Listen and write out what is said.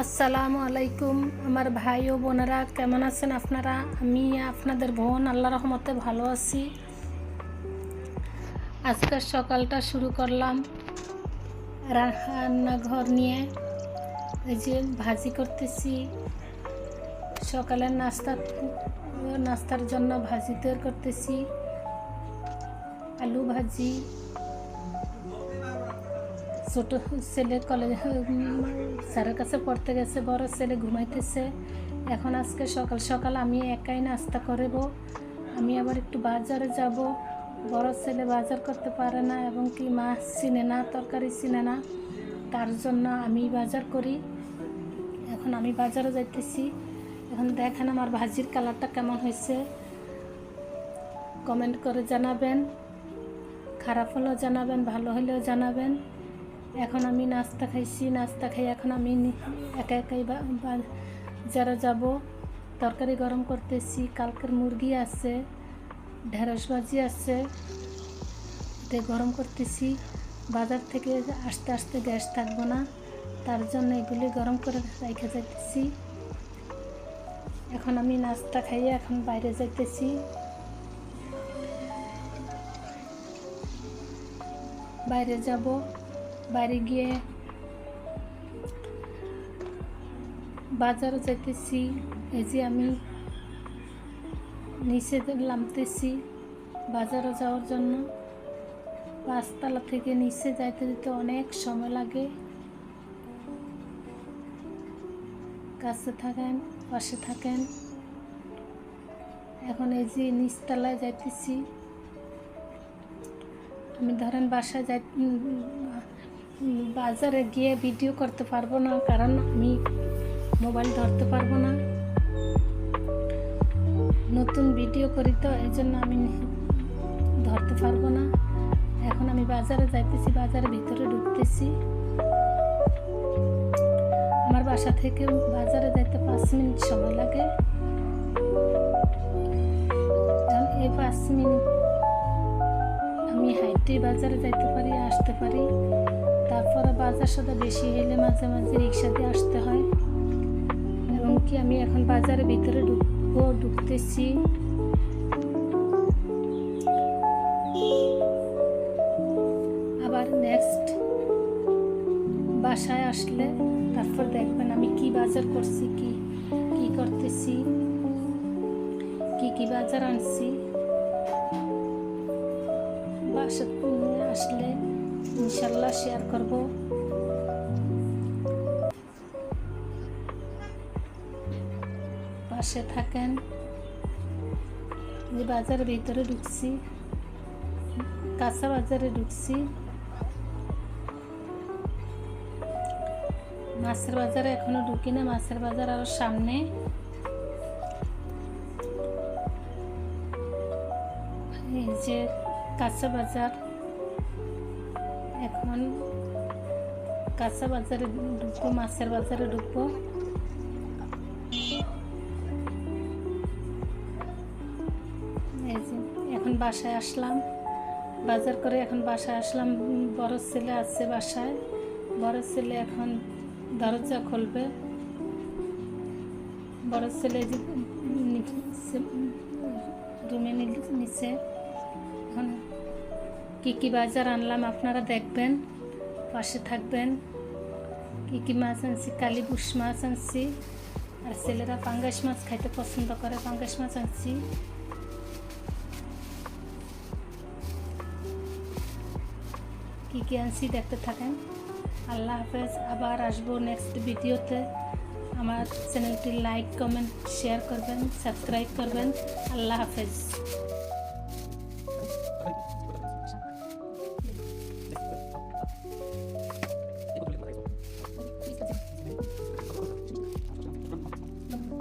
আসসালামু আলাইকুম আমার ভাই ও বোনেরা, কেমন আছেন আপনারা? আমি আপনাদের বোন আল্লাহর রহমতে ভালো আছি। আজকের সকালটা শুরু করলাম রান্নাঘর নিয়ে। এই যে ভাজি করতেছি, সকালের নাস্তার জন্য ভাজি তৈরি করতেছি। আলু ভাজি। ছোটো ছেলে কলেজ স্যারের কাছে পড়তে গেছে, বড় ছেলে ঘুমাইতেছে। এখন আজকে সকাল সকাল আমি একাই নাস্তা করব। আমি আবার একটু বাজারে যাব। বড় ছেলে বাজার করতে পারে না এবং কি মাছ চিনে না, তরকারি চিনে না, তার জন্য আমি বাজার করি। এখন আমি বাজারে যাইতেছি। এখন দেখেন আমার ভাজির কালারটা কেমন হয়েছে, কমেন্ট করে জানাবেন। খারাপ হলেও জানাবেন, ভালো হলেও জানাবেন। এখন আমি নাস্তা খাইছি, নাস্তা খাই এখন আমি একা একাই বাজারে যাব। তরকারি গরম করতেছি। কালকের মুরগি আছে, ঢেঁড়স ভাজি আছে, এটা গরম করতেছি। বাজার থেকে আসতে আসতে গ্যাস থাকবো না, তার জন্য এগুলি গরম করে রেখে যাইতেছি। এখন আমি নাস্তা খাইয়ে এখন বাইরে যাইতেছি। বাইরে যাব। বাইরে গিয়ে বাজারে যাইতেছি। এই যে আমি নিচে নামতেছি বাজারে যাওয়ার জন্য। 5 তলা থেকে নিচে যাইতে যেতে অনেক সময় লাগে। কাছে থাকেন, পাশে থাকেন। এখন এই যে নিচতলায় যাইতেছি। আমি ধরেন বাসায় বাজারে গিয়ে ভিডিও করতে পারবো না, কারণ আমি মোবাইল ধরতে পারবো না। নতুন ভিডিও করি তো, এই জন্য আমি ধরতে পারবো না। এখন আমি বাজারে যাইতেছি, বাজারের ভিতরে ঢুকতেছি। আমার বাসা থেকে বাজারে যাইতে 5 মিনিট সময় লাগে। এই 5 মিনিট আমি হাইটে বাজারে যাইতে পারি, আসতে পারি। তারপরে বাজার সাথে বেশি হলে মাঝে মাঝে রিক্সা দিয়ে আসতে হয়। এবং কি আমি এখন বাজারের ভিতরে ঢুকতেছি। আবার নেক্সট বাসায় আসলে তারপর দেখবেন আমি কি বাজার করছি, কি করতেছি, কি বাজার আনছি। বাসা আসলে ইনশাল্লাহ শেয়ার করব। পাশে থাকেন। যে বাজারের ভিতরে ঢুকছি, কাঁচা বাজারে ঢুকছি। মাছের বাজারে এখনো ঢুকি না, মাছের বাজার আরো সামনে। এই যে কাঁচা বাজার, এখন কাঁচা বাজারে ঢুকবো, মাছের বাজারে ঢুকবো। এই যে এখন বাসায় আসলাম, বাজার করে এখন বাসায় আসলাম। বড় ছেলে আছে বাসায়, বড় ছেলে এখন দরজা খুলবে। বড় ছেলে রুমে নিচে। এখন কি বাজার আনলাম আপনারা দেখবেন, পাশে থাকবেন। কি মাছ আনছি, কালীপুষ মাছ আনছি। আর ছেলেরা পাঙ্গাস মাছ খাইতে পছন্দ করে, পাঙ্গাস মাছ আনছি। কি আনছি দেখতে থাকেন। আল্লাহ হাফেজ। আবার আসবো নেক্সট ভিডিওতে। আমার চ্যানেলটি লাইক, কমেন্ট, শেয়ার করবেন, সাবস্ক্রাইব করবেন। আল্লাহ হাফেজ।